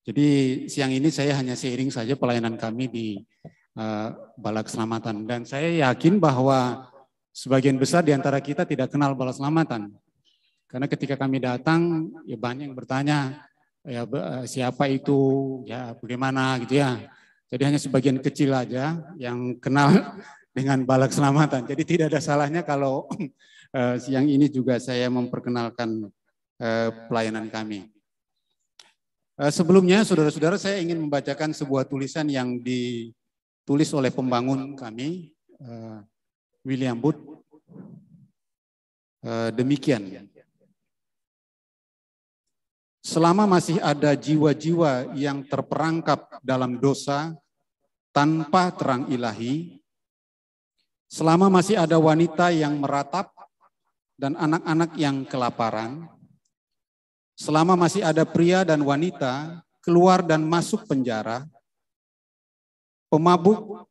Jadi siang ini saya hanya sharing saja pelayanan kami di Bala Keselamatan. Dan saya yakin bahwa sebagian besar di antara kita tidak kenal Bala Keselamatan. Karena ketika kami datang, ya banyak yang bertanya, ya siapa itu, ya bagaimana gitu ya. Jadi hanya sebagian kecil aja yang kenal dengan Bala Keselamatan. Jadi tidak ada salahnya kalau siang ini juga saya memperkenalkan pelayanan kami. Sebelumnya, saudara-saudara, saya ingin membacakan sebuah tulisan yang ditulis oleh pembangun kami, William Booth. Demikian. Selama masih ada jiwa-jiwa yang terperangkap dalam dosa tanpa terang ilahi, selama masih ada wanita yang meratap dan anak-anak yang kelaparan, selama masih ada pria dan wanita keluar dan masuk penjara, pemabuk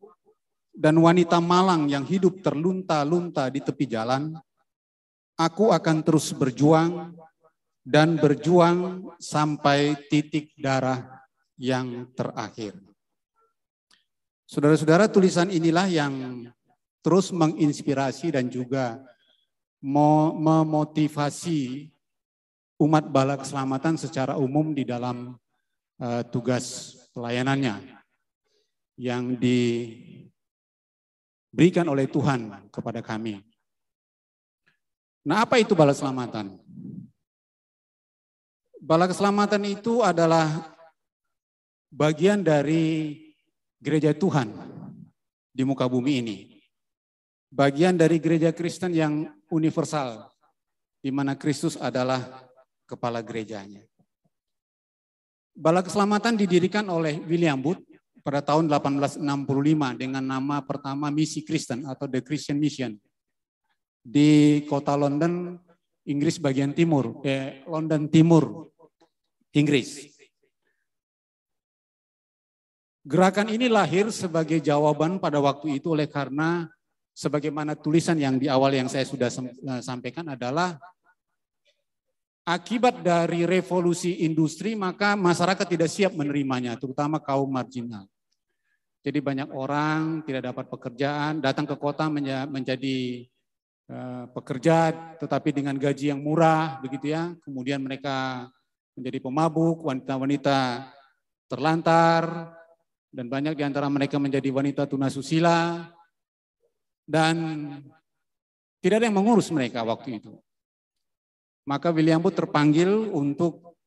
dan wanita malang yang hidup terlunta-lunta di tepi jalan, aku akan terus berjuang dan berjuang sampai titik darah yang terakhir. Saudara-saudara, tulisan inilah yang terus menginspirasi dan juga memotivasi umat Bala Keselamatan secara umum di dalam tugas pelayanannya yang diberikan oleh Tuhan kepada kami. Nah, apa itu Bala Keselamatan? Bala Keselamatan itu adalah bagian dari gereja Tuhan di muka bumi ini. Bagian dari gereja Kristen yang universal, di mana Kristus adalah kepala gerejanya. Bala Keselamatan didirikan oleh William Booth pada tahun 1865 dengan nama pertama Misi Kristen atau The Christian Mission di kota London, Inggris bagian timur, London Timur, Inggris. Gerakan ini lahir sebagai jawaban pada waktu itu oleh karena sebagaimana tulisan yang di awal yang saya sudah sampaikan adalah akibat dari revolusi industri maka masyarakat tidak siap menerimanya, terutama kaum marginal. Jadi banyak orang tidak dapat pekerjaan, datang ke kota menjadi pekerja tetapi dengan gaji yang murah begitu ya. Kemudian mereka menjadi pemabuk, wanita-wanita terlantar, dan banyak di antara mereka menjadi wanita tunasusila, dan tidak ada yang mengurus mereka waktu itu. Maka William Booth terpanggil untuk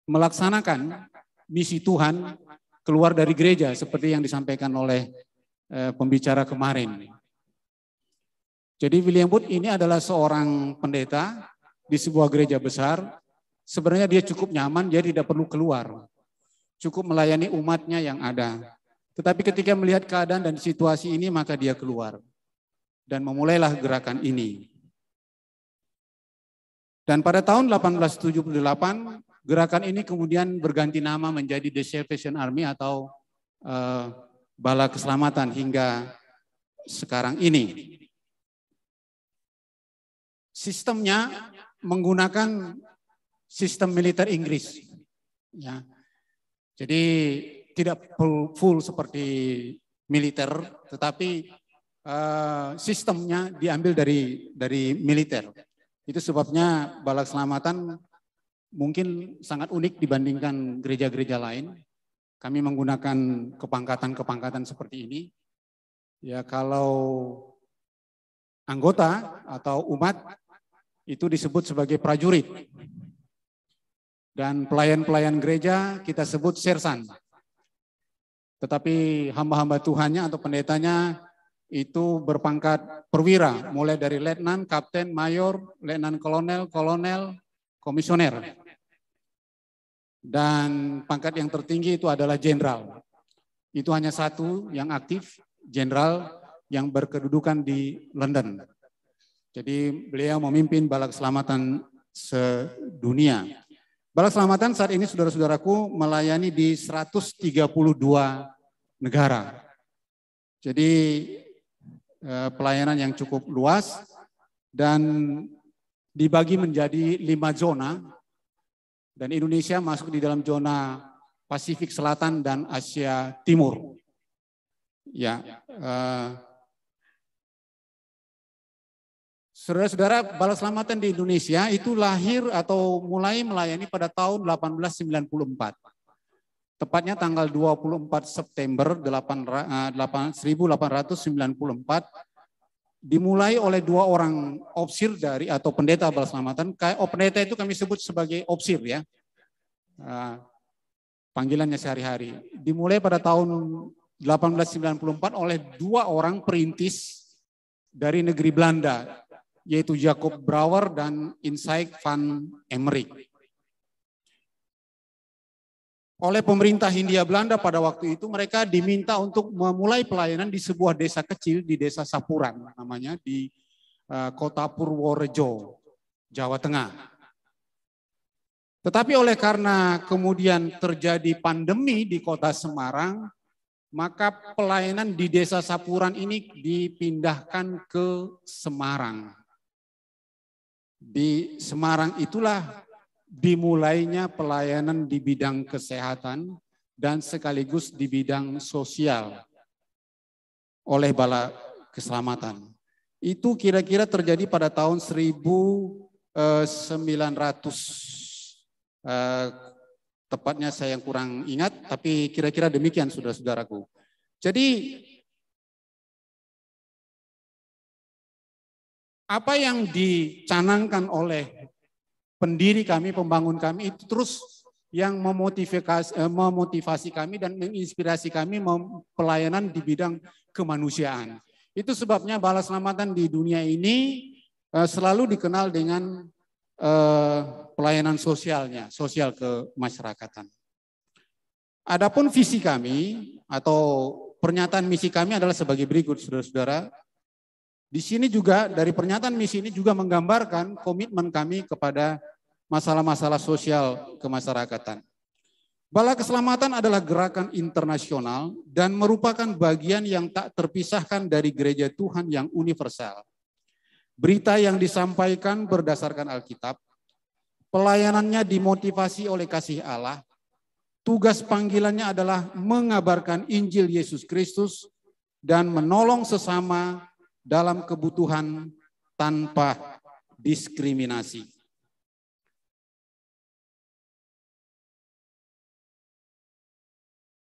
melaksanakan misi Tuhan keluar dari gereja seperti yang disampaikan oleh pembicara kemarin. Jadi William Booth ini adalah seorang pendeta di sebuah gereja besar. Sebenarnya dia cukup nyaman, dia tidak perlu keluar. Cukup melayani umatnya yang ada. Tetapi ketika melihat keadaan dan situasi ini, maka dia keluar. Dan memulailah gerakan ini. Dan pada tahun 1878, gerakan ini kemudian berganti nama menjadi The Salvation Army atau Bala Keselamatan hingga sekarang ini. Sistemnya menggunakan sistem militer Inggris, ya. Jadi tidak full seperti militer, tetapi sistemnya diambil dari militer. Itu sebabnya Bala Keselamatan mungkin sangat unik dibandingkan gereja-gereja lain. Kami menggunakan kepangkatan-kepangkatan seperti ini. Ya, kalau anggota atau umat itu disebut sebagai prajurit. Dan pelayan-pelayan gereja kita sebut sersan. Tetapi hamba-hamba Tuhannya atau pendetanya itu berpangkat perwira, mulai dari letnan, kapten, mayor, letnan kolonel, komisioner. Dan pangkat yang tertinggi itu adalah jenderal. Itu hanya satu yang aktif, jenderal yang berkedudukan di London. Jadi beliau memimpin Bala Keselamatan sedunia. Bala Keselamatan saat ini saudara-saudaraku melayani di 132 negara. Jadi pelayanan yang cukup luas dan dibagi menjadi 5 zona. Dan Indonesia masuk di dalam zona Pasifik Selatan dan Asia Timur. Ya, saudara-saudara, Bala Keselamatan di Indonesia itu lahir atau mulai melayani pada tahun 1894. Tepatnya tanggal 24 September 1894 dimulai oleh 2 orang opsir dari atau pendeta Bala Keselamatan. Pendeta itu kami sebut sebagai opsir ya. Panggilannya sehari-hari. Dimulai pada tahun 1894 oleh 2 orang perintis dari negeri Belanda, yaitu Jacob Brouwer dan Insight van Emmerik. Oleh pemerintah Hindia Belanda pada waktu itu mereka diminta untuk memulai pelayanan di sebuah desa kecil di desa Sapuran namanya di kota Purworejo, Jawa Tengah. Tetapi oleh karena kemudian terjadi pandemi di kota Semarang, maka pelayanan di desa Sapuran ini dipindahkan ke Semarang. Di Semarang itulah dimulainya pelayanan di bidang kesehatan dan sekaligus di bidang sosial oleh Bala Keselamatan. Itu kira-kira terjadi pada tahun 1900. Tepatnya saya yang kurang ingat, tapi kira-kira demikian saudara-saudaraku. Jadi apa yang dicanangkan oleh pendiri kami, pembangun kami itu terus yang memotivasi kami dan menginspirasi kami pelayanan di bidang kemanusiaan. Itu sebabnya Bala Keselamatan di dunia ini selalu dikenal dengan pelayanan sosialnya, sosial kemasyarakatan. Adapun visi kami atau pernyataan misi kami adalah sebagai berikut, saudara-saudara. Di sini juga dari pernyataan misi ini juga menggambarkan komitmen kami kepada masalah-masalah sosial kemasyarakatan. Bala Keselamatan adalah gerakan internasional dan merupakan bagian yang tak terpisahkan dari gereja Tuhan yang universal. Berita yang disampaikan berdasarkan Alkitab, pelayanannya dimotivasi oleh kasih Allah, tugas panggilannya adalah mengabarkan Injil Yesus Kristus dan menolong sesama dalam kebutuhan tanpa diskriminasi.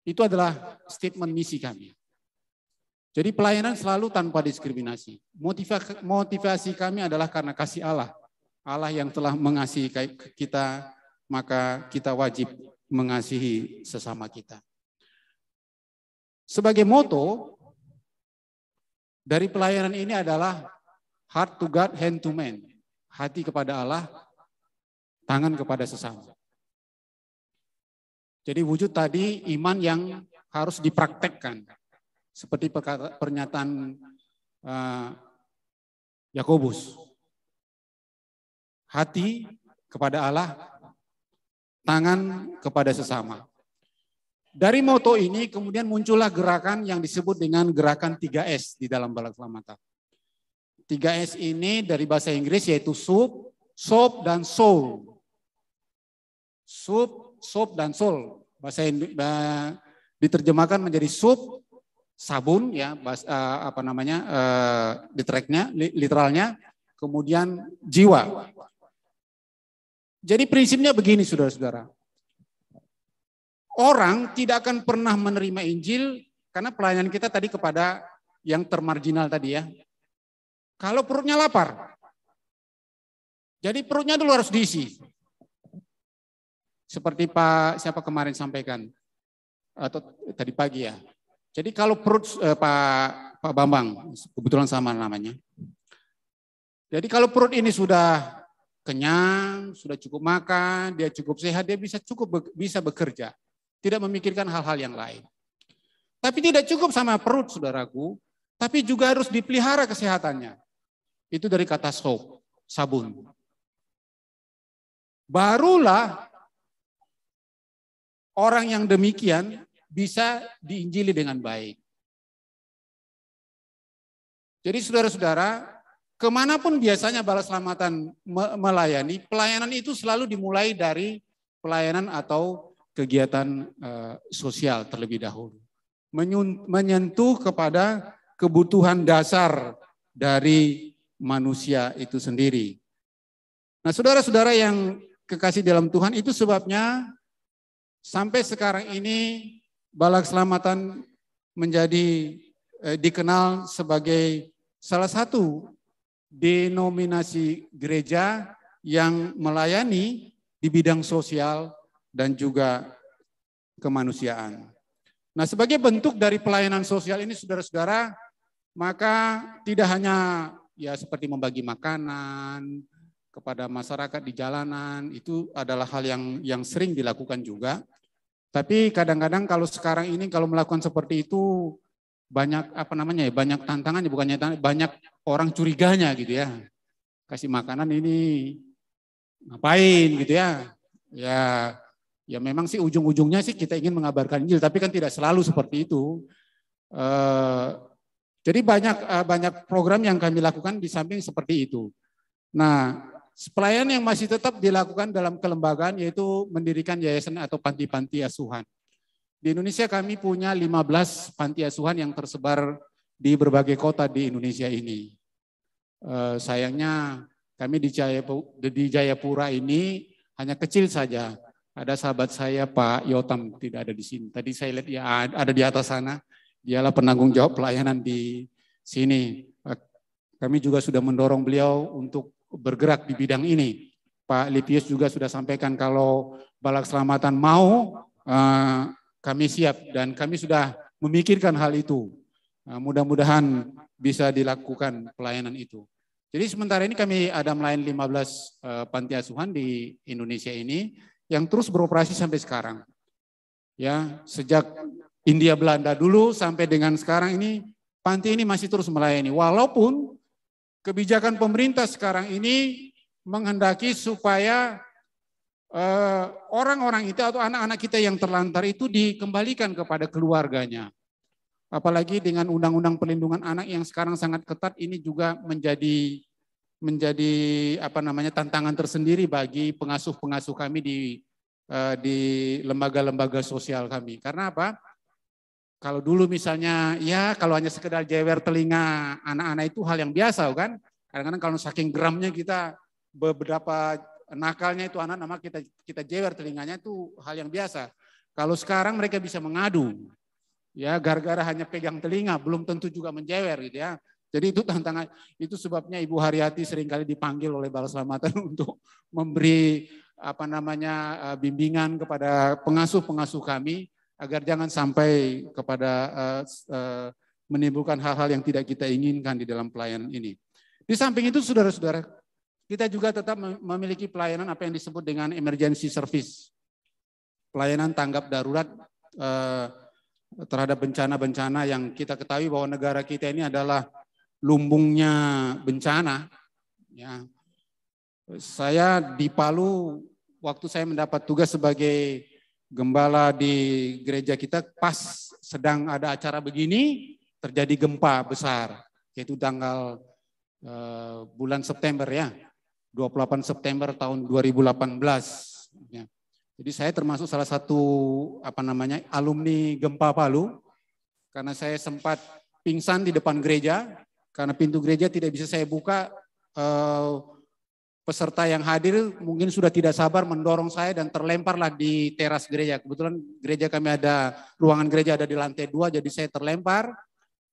Itu adalah statement misi kami. Jadi pelayanan selalu tanpa diskriminasi. Motivasi kami adalah karena kasih Allah. Allah yang telah mengasihi kita, maka kita wajib mengasihi sesama kita. Sebagai moto dari pelayanan ini adalah heart to God, hand to man. Hati kepada Allah, tangan kepada sesama. Jadi wujud tadi iman yang harus dipraktekkan. Seperti pernyataan Yakobus. Hati kepada Allah, tangan kepada sesama. Dari moto ini kemudian muncullah gerakan yang disebut dengan gerakan 3S di dalam Bala Keselamatan. 3S ini dari bahasa Inggris yaitu soup, soap, dan soul. Soup, soap, dan soul. Bahasa diterjemahkan menjadi soup, sabun ya, literalnya, kemudian jiwa. Jadi prinsipnya begini saudara-saudara. Orang tidak akan pernah menerima Injil karena pelayanan kita tadi kepada yang termarginal tadi ya. Kalau perutnya lapar. Jadi perutnya dulu harus diisi. Seperti siapa kemarin sampaikan atau tadi pagi ya. Jadi kalau perut Pak Bambang, kebetulan sama namanya. Jadi kalau perut ini sudah kenyang, sudah cukup makan, dia cukup sehat, dia bisa bekerja. Tidak memikirkan hal-hal yang lain. Tapi tidak cukup sama perut saudaraku, tapi juga harus dipelihara kesehatannya. Itu dari kata soap, sabun. Barulah orang yang demikian bisa diinjili dengan baik. Jadi saudara-saudara, kemanapun biasanya Bala Keselamatan melayani, pelayanan itu selalu dimulai dari pelayanan atau kegiatan sosial terlebih dahulu. Menyentuh kepada kebutuhan dasar dari manusia itu sendiri. Nah, saudara-saudara yang kekasih dalam Tuhan, itu sebabnya sampai sekarang ini Balak Selamatan menjadi dikenal sebagai salah satu denominasi gereja yang melayani di bidang sosial dan juga kemanusiaan. Nah, sebagai bentuk dari pelayanan sosial ini, saudara-saudara, maka tidak hanya ya seperti membagi makanan kepada masyarakat di jalanan, itu adalah hal yang sering dilakukan juga. Tapi kadang-kadang kalau sekarang ini kalau melakukan seperti itu banyak banyak tantangannya, bukannya banyak orang curiganya gitu ya. Kasih makanan ini ngapain gitu ya. Ya memang sih ujung-ujungnya sih kita ingin mengabarkan Injil, tapi kan tidak selalu seperti itu. Jadi banyak program yang kami lakukan di samping seperti itu. Nah, pelayanan yang masih tetap dilakukan dalam kelembagaan yaitu mendirikan yayasan atau panti-panti asuhan. Di Indonesia kami punya 15 panti asuhan yang tersebar di berbagai kota di Indonesia ini. Sayangnya kami di Jayapura ini hanya kecil saja. Ada sahabat saya Pak Yotam tidak ada di sini. Tadi saya lihat ya ada di atas sana. Dialah penanggung jawab pelayanan di sini. Kami juga sudah mendorong beliau untuk bergerak di bidang ini. Pak Lipius juga sudah sampaikan kalau Balak Selamatan mau, kami siap dan kami sudah memikirkan hal itu. Mudah-mudahan bisa dilakukan pelayanan itu. Jadi sementara ini kami ada melayani 15 panti asuhan di Indonesia ini yang terus beroperasi sampai sekarang. Ya, sejak India Belanda dulu sampai dengan sekarang ini panti ini masih terus melayani. Walaupun kebijakan pemerintah sekarang ini menghendaki supaya orang-orang itu atau anak-anak kita yang terlantar itu dikembalikan kepada keluarganya. Apalagi dengan Undang-Undang Perlindungan Anak yang sekarang sangat ketat, ini juga menjadi tantangan tersendiri bagi pengasuh-pengasuh kami di lembaga-lembaga sosial kami. Karena apa? Kalau dulu misalnya ya kalau hanya sekedar jewer telinga anak-anak itu hal yang biasa kan. Kadang-kadang kalau saking geramnya kita beberapa nakalnya itu anak-anak kita jewer telinganya itu hal yang biasa. Kalau sekarang mereka bisa mengadu. Ya gara-gara hanya pegang telinga belum tentu juga menjewer gitu ya. Jadi itu tantangan, itu sebabnya Ibu Haryati seringkali dipanggil oleh Balak Selamatan untuk memberi bimbingan kepada pengasuh-pengasuh kami agar jangan sampai kepada menimbulkan hal-hal yang tidak kita inginkan di dalam pelayanan ini. Di samping itu saudara-saudara, kita juga tetap memiliki pelayanan apa yang disebut dengan emergency service. Pelayanan tanggap darurat terhadap bencana-bencana yang kita ketahui bahwa negara kita ini adalah lumbungnya bencana. Ya. Saya di Palu, waktu saya mendapat tugas sebagai gembala di gereja kita, pas sedang ada acara begini, terjadi gempa besar, yaitu tanggal bulan September ya, 28 September tahun 2018. Ya. Jadi saya termasuk salah satu alumni gempa Palu, karena saya sempat pingsan di depan gereja, karena pintu gereja tidak bisa saya buka. Peserta yang hadir mungkin sudah tidak sabar mendorong saya dan terlemparlah di teras gereja. Kebetulan gereja kami ruangan gereja ada di lantai 2, jadi saya terlempar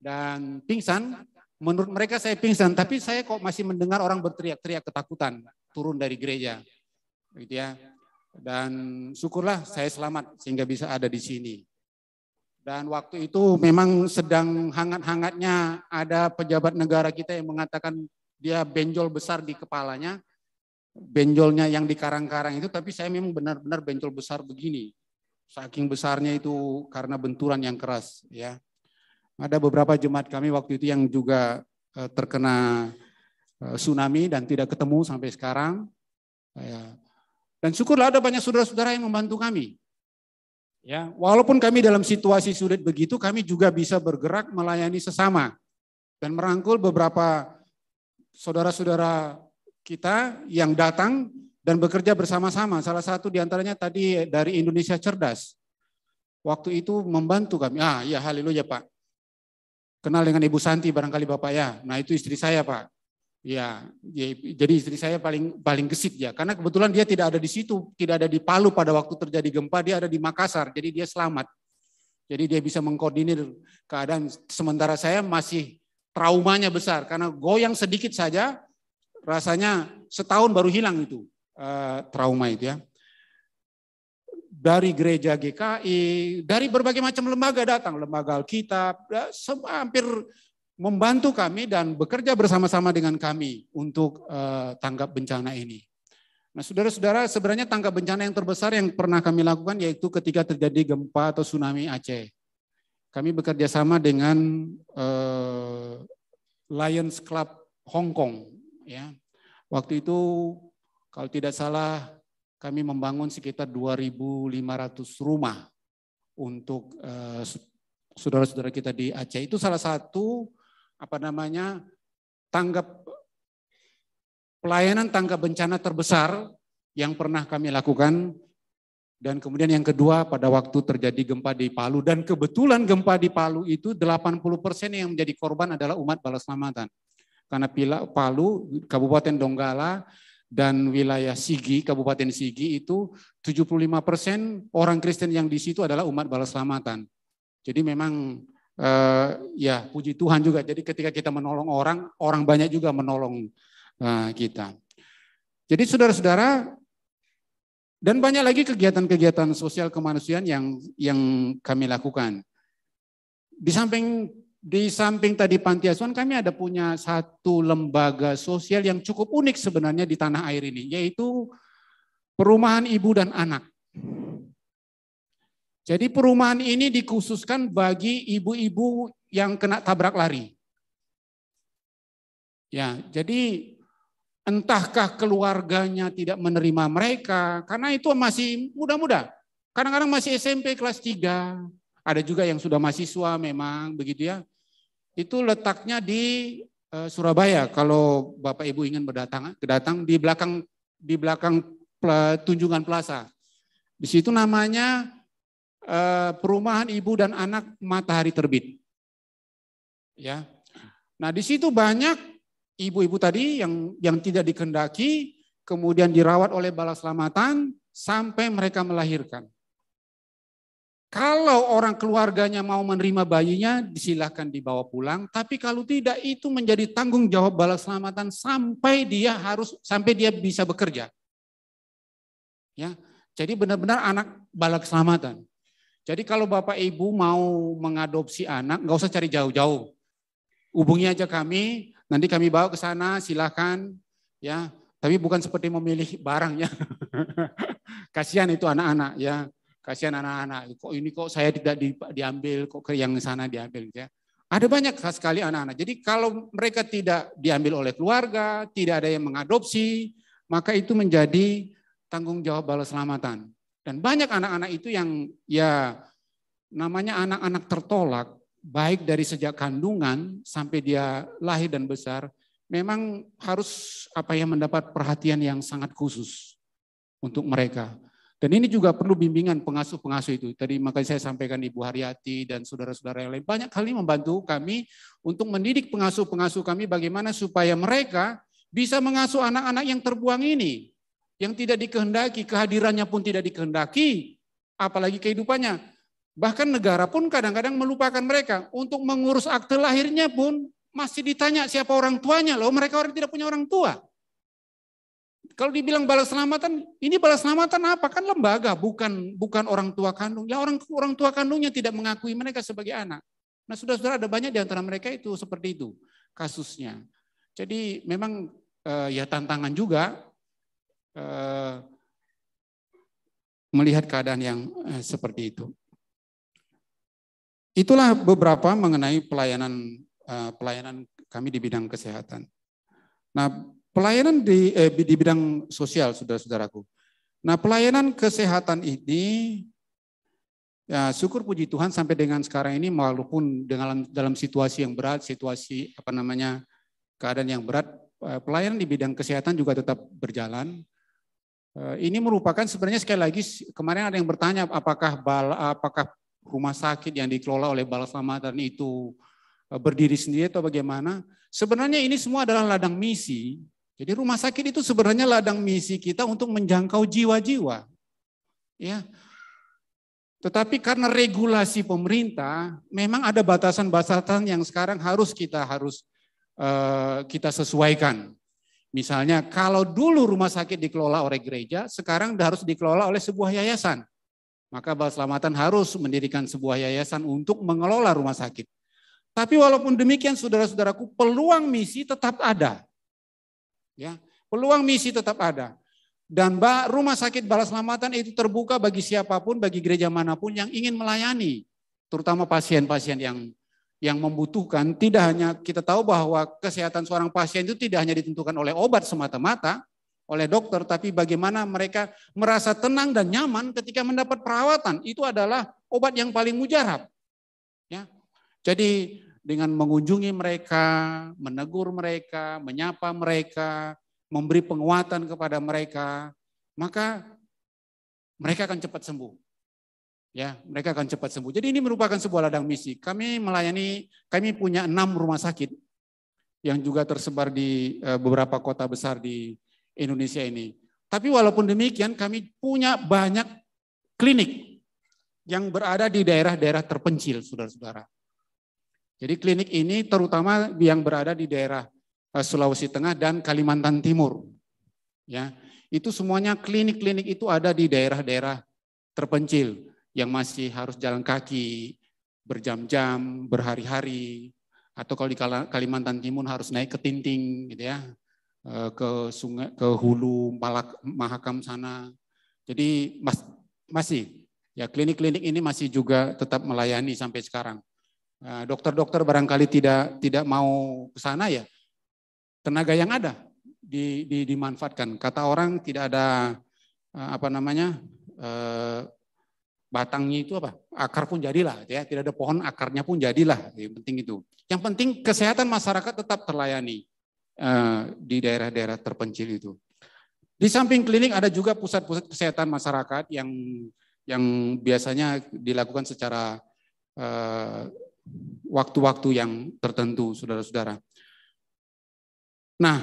dan pingsan. Menurut mereka saya pingsan, tapi saya kok masih mendengar orang berteriak-teriak ketakutan turun dari gereja. Gitu ya. Dan syukurlah saya selamat sehingga bisa ada di sini. Dan waktu itu memang sedang hangat-hangatnya ada pejabat negara kita yang mengatakan dia benjol besar di kepalanya. Benjolnya yang di karang-karang itu, tapi saya memang benar-benar benjol besar begini. Saking besarnya itu karena benturan yang keras. Ya, ada beberapa jemaat kami waktu itu yang juga terkena tsunami dan tidak ketemu sampai sekarang. Ya. Dan syukurlah ada banyak saudara-saudara yang membantu kami. Ya, walaupun kami dalam situasi sulit begitu, kami juga bisa bergerak melayani sesama dan merangkul beberapa saudara-saudara kita yang datang dan bekerja bersama-sama. Salah satu diantaranya tadi dari Indonesia Cerdas. Waktu itu membantu kami. Ya haleluya Pak. Kenal dengan Ibu Santi barangkali Bapak ya. Nah itu istri saya Pak. Ya, jadi istri saya paling gesit ya. Karena kebetulan dia tidak ada di situ, tidak ada di Palu pada waktu terjadi gempa, dia ada di Makassar. Jadi dia selamat. Jadi dia bisa mengkoordinir keadaan. Sementara saya masih traumanya besar karena goyang sedikit saja, rasanya setahun baru hilang itu trauma itu ya. Dari gereja GKI, dari berbagai macam lembaga datang, lembaga Alkitab, hampir membantu kami dan bekerja bersama-sama dengan kami untuk tanggap bencana ini. Nah saudara-saudara, sebenarnya tanggap bencana yang terbesar yang pernah kami lakukan yaitu ketika terjadi gempa atau tsunami Aceh. Kami bekerja sama dengan Lions Club Hong Kong. Ya. Waktu itu kalau tidak salah kami membangun sekitar 2.500 rumah untuk saudara-saudara kita di Aceh. Itu salah satu pelayanan tanggap bencana terbesar yang pernah kami lakukan. Dan kemudian yang kedua pada waktu terjadi gempa di Palu. Dan kebetulan gempa di Palu itu 80% yang menjadi korban adalah umat bala selamatan. Karena Palu, Kabupaten Donggala, dan wilayah Sigi, Kabupaten Sigi itu 75% orang Kristen yang di situ adalah umat bala selamatan. Jadi memang ya puji Tuhan juga. Jadi ketika kita menolong orang banyak juga menolong kita. Jadi saudara-saudara, dan banyak lagi kegiatan-kegiatan sosial kemanusiaan yang kami lakukan. Di samping tadi panti asuhan, kami ada punya satu lembaga sosial yang cukup unik sebenarnya di tanah air ini, yaitu perumahan ibu dan anak. Jadi perumahan ini dikhususkan bagi ibu-ibu yang kena tabrak lari. Ya, jadi entahkah keluarganya tidak menerima mereka, karena itu masih muda-muda. Kadang-kadang masih SMP kelas 3. Ada juga yang sudah mahasiswa memang begitu ya. Itu letaknya di Surabaya. Kalau Bapak Ibu ingin datang di belakang Tunjungan Plaza. Di situ namanya Perumahan Ibu dan Anak Matahari Terbit. Ya. Nah, di situ banyak ibu-ibu tadi yang tidak dikehendaki, kemudian dirawat oleh bala selamatan sampai mereka melahirkan. Kalau orang keluarganya mau menerima bayinya, silakan dibawa pulang. Tapi kalau tidak, itu menjadi tanggung jawab bala selamatan sampai dia bisa bekerja. Ya, jadi benar-benar anak bala keselamatan. Jadi kalau Bapak Ibu mau mengadopsi anak, nggak usah cari jauh-jauh. Hubungi aja kami, nanti kami bawa ke sana, silakan. Ya, tapi bukan seperti memilih barang ya. Kasihan itu anak-anak ya. Kasihan anak-anak, kok saya tidak diambil, kok ke yang sana diambil. Ya. Ada banyak sekali anak-anak. Jadi kalau mereka tidak diambil oleh keluarga, tidak ada yang mengadopsi, maka itu menjadi tanggung jawab bala selamatan. Dan banyak anak-anak itu yang ya namanya anak-anak tertolak, baik dari sejak kandungan sampai dia lahir dan besar, memang harus mendapat perhatian yang sangat khusus untuk mereka. Dan ini juga perlu bimbingan pengasuh-pengasuh itu. Tadi makanya saya sampaikan Ibu Haryati dan saudara-saudara yang lain banyak kali membantu kami untuk mendidik pengasuh-pengasuh kami bagaimana supaya mereka bisa mengasuh anak-anak yang terbuang ini. Yang tidak dikehendaki, kehadirannya pun tidak dikehendaki, apalagi kehidupannya. Bahkan negara pun kadang-kadang melupakan mereka. Untuk mengurus akte lahirnya pun masih ditanya siapa orang tuanya. Loh mereka orang tidak punya orang tua. Kalau dibilang bala selamatan, ini bala selamatan apa? Kan lembaga, bukan orang tua kandung. Ya orang tua kandungnya tidak mengakui mereka sebagai anak. Nah saudara-saudara ada banyak di antara mereka itu seperti itu kasusnya. Jadi memang ya tantangan juga melihat keadaan yang seperti itu. Itulah beberapa mengenai pelayanan kami di bidang kesehatan. Nah, pelayanan di bidang sosial, saudara-saudaraku. Nah, pelayanan kesehatan ini, ya syukur puji Tuhan sampai dengan sekarang ini, walaupun dalam situasi yang berat, situasi keadaan yang berat, pelayanan di bidang kesehatan juga tetap berjalan. Ini merupakan sebenarnya sekali lagi kemarin ada yang bertanya apakah rumah sakit yang dikelola oleh Bala Selamatan itu berdiri sendiri atau bagaimana. Sebenarnya ini semua adalah ladang misi. Jadi rumah sakit itu sebenarnya ladang misi kita untuk menjangkau jiwa-jiwa. Ya. Tetapi karena regulasi pemerintah, memang ada batasan-batasan yang sekarang harus kita sesuaikan. Misalnya kalau dulu rumah sakit dikelola oleh gereja, sekarang harus dikelola oleh sebuah yayasan. Maka Bala Selamatan harus mendirikan sebuah yayasan untuk mengelola rumah sakit. Tapi walaupun demikian saudara-saudaraku, peluang misi tetap ada. Ya, peluang misi tetap ada. Dan rumah sakit Bala Selamatan itu terbuka bagi siapapun, bagi gereja manapun yang ingin melayani. Terutama pasien-pasien yang membutuhkan. Tidak hanya kita tahu bahwa kesehatan seorang pasien itu tidak hanya ditentukan oleh obat semata-mata, oleh dokter, tapi bagaimana mereka merasa tenang dan nyaman ketika mendapat perawatan. Itu adalah obat yang paling mujarab. Ya. Jadi dengan mengunjungi mereka, menegur mereka, menyapa mereka, memberi penguatan kepada mereka, maka mereka akan cepat sembuh. Ya, mereka akan cepat sembuh. Jadi ini merupakan sebuah ladang misi. Kami punya 6 rumah sakit yang juga tersebar di beberapa kota besar di Indonesia ini. Tapi walaupun demikian kami punya banyak klinik yang berada di daerah-daerah terpencil, saudara-saudara. Jadi klinik ini terutama yang berada di daerah Sulawesi Tengah dan Kalimantan Timur. Ya, itu semuanya klinik-klinik itu ada di daerah-daerah terpencil yang masih harus jalan kaki berjam-jam, berhari-hari, atau kalau di Kalimantan Timur harus naik ke Tinting, gitu ya, ke sungai, ke hulu Mahakam sana. Jadi masih ya klinik-klinik ini masih juga tetap melayani sampai sekarang. Dokter-dokter barangkali tidak mau ke sana ya. Tenaga yang ada dimanfaatkan. Kata orang tidak ada batangnya itu apa? Akar pun jadilah, ya. Tidak ada pohon akarnya pun jadilah. Yang penting itu. Yang penting kesehatan masyarakat tetap terlayani di daerah-daerah terpencil itu. Di samping klinik ada juga pusat-pusat kesehatan masyarakat yang biasanya dilakukan secara waktu-waktu yang tertentu, saudara-saudara. Nah,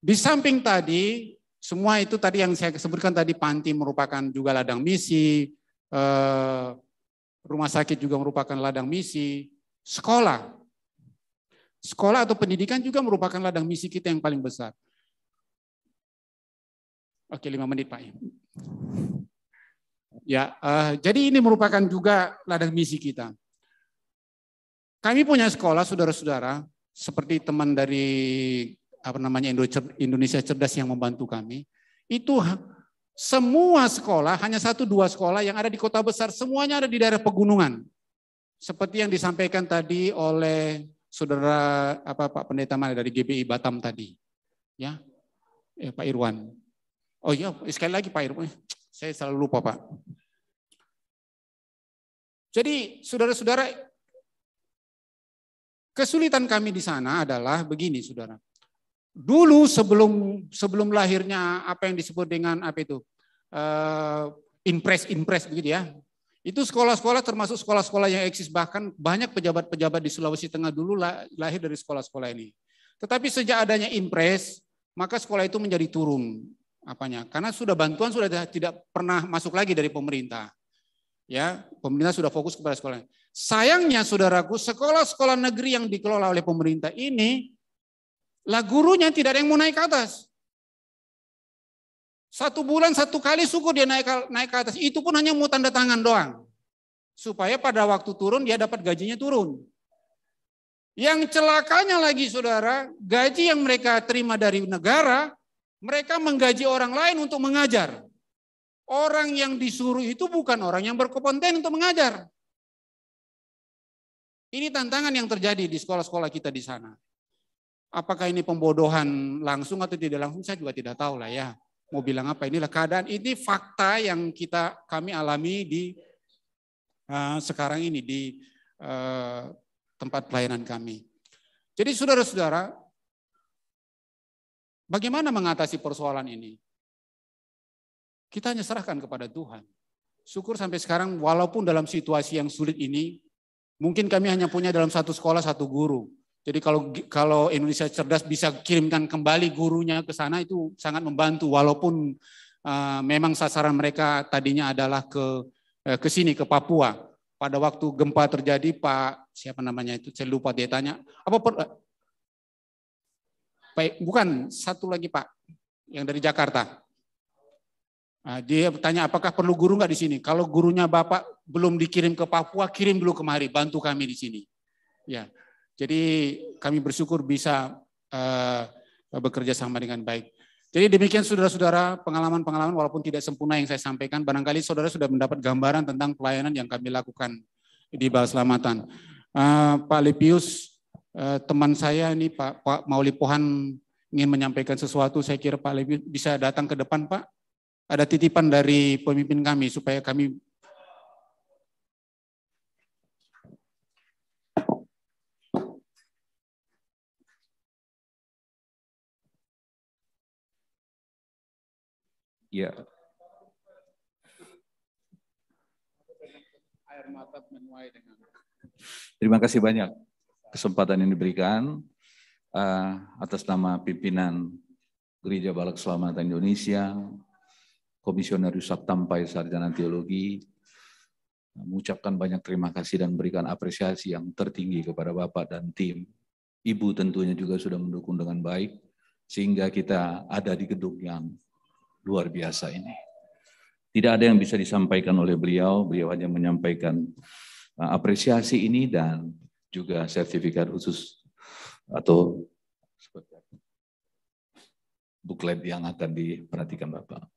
di samping tadi, semua itu tadi yang saya sebutkan tadi, panti merupakan juga ladang misi, rumah sakit juga merupakan ladang misi, sekolah atau pendidikan juga merupakan ladang misi kita yang paling besar. Oke, 5 menit Pak. Ya, jadi ini merupakan juga ladang misi kita. Kami punya sekolah, saudara-saudara, seperti teman dari Indonesia Cerdas yang membantu kami. Itu semua sekolah, hanya 1-2 sekolah yang ada di kota besar, semuanya ada di daerah pegunungan. Seperti yang disampaikan tadi oleh saudara Pak Pendeta mana dari GBI Batam tadi. Ya, Pak Irwan. Oh iya, sekali lagi Pak Irwan. Saya selalu lupa Pak. Jadi saudara-saudara, kesulitan kami di sana adalah begini, saudara. Dulu sebelum lahirnya apa yang disebut dengan impres begitu ya. Itu sekolah-sekolah termasuk sekolah-sekolah yang eksis, bahkan banyak pejabat-pejabat di Sulawesi Tengah dulu lahir dari sekolah-sekolah ini. Tetapi sejak adanya impres, maka sekolah itu menjadi turun karena bantuan sudah tidak pernah masuk lagi dari pemerintah. Ya, pemerintah sudah fokus kepada sekolah. Sayangnya saudaraku, sekolah-sekolah negeri yang dikelola oleh pemerintah ini, gurunya tidak ada yang mau naik ke atas. 1 bulan 1 kali syukur dia naik ke atas. Itu pun hanya mau tanda tangan doang. Supaya pada waktu turun dia dapat gajinya turun. Yang celakanya lagi saudara, gaji yang mereka terima dari negara, mereka menggaji orang lain untuk mengajar. Orang yang disuruh itu bukan orang yang berkompeten untuk mengajar. Ini tantangan yang terjadi di sekolah-sekolah kita di sana. Apakah ini pembodohan langsung atau tidak langsung, saya juga tidak tahu lah ya. Mau bilang apa, inilah keadaan, ini fakta yang kami alami di sekarang ini di tempat pelayanan kami. Jadi saudara-saudara, bagaimana mengatasi persoalan ini? kita hanya serahkan kepada Tuhan. Syukur sampai sekarang walaupun dalam situasi yang sulit ini, mungkin kami hanya punya dalam satu sekolah satu guru. Jadi kalau Indonesia Cerdas bisa kirimkan kembali gurunya ke sana itu sangat membantu. Walaupun memang sasaran mereka tadinya adalah ke sini, ke Papua. Pada waktu gempa terjadi, Pak siapa namanya itu, saya lupa, dia tanya, bukan satu lagi Pak, yang dari Jakarta. Dia bertanya apakah perlu guru nggak di sini? Kalau gurunya Bapak belum dikirim ke Papua, kirim dulu kemari, bantu kami di sini. Ya, jadi kami bersyukur bisa bekerja sama dengan baik. Jadi demikian saudara-saudara, pengalaman-pengalaman walaupun tidak sempurna yang saya sampaikan, barangkali saudara sudah mendapat gambaran tentang pelayanan yang kami lakukan di Bala Selamatan. Pak Lipius, teman saya ini Pak Mauli Pohan ingin menyampaikan sesuatu, saya kira Pak Lipius bisa datang ke depan Pak. Ada titipan dari pemimpin kami supaya kami ya. Terima kasih banyak kesempatan yang diberikan atas nama pimpinan Gereja Bala Keselamatan Indonesia, Komisioner Yusuf Tampai, Sarjana Teologi, mengucapkan banyak terima kasih dan berikan apresiasi yang tertinggi kepada Bapak dan tim. Ibu tentunya juga sudah mendukung dengan baik, sehingga kita ada di gedung yang luar biasa ini. Tidak ada yang bisa disampaikan oleh beliau hanya menyampaikan apresiasi ini dan juga sertifikat khusus atau buklet yang akan diperhatikan Bapak.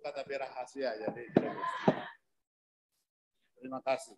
Tapi rahasia, jadi terima kasih.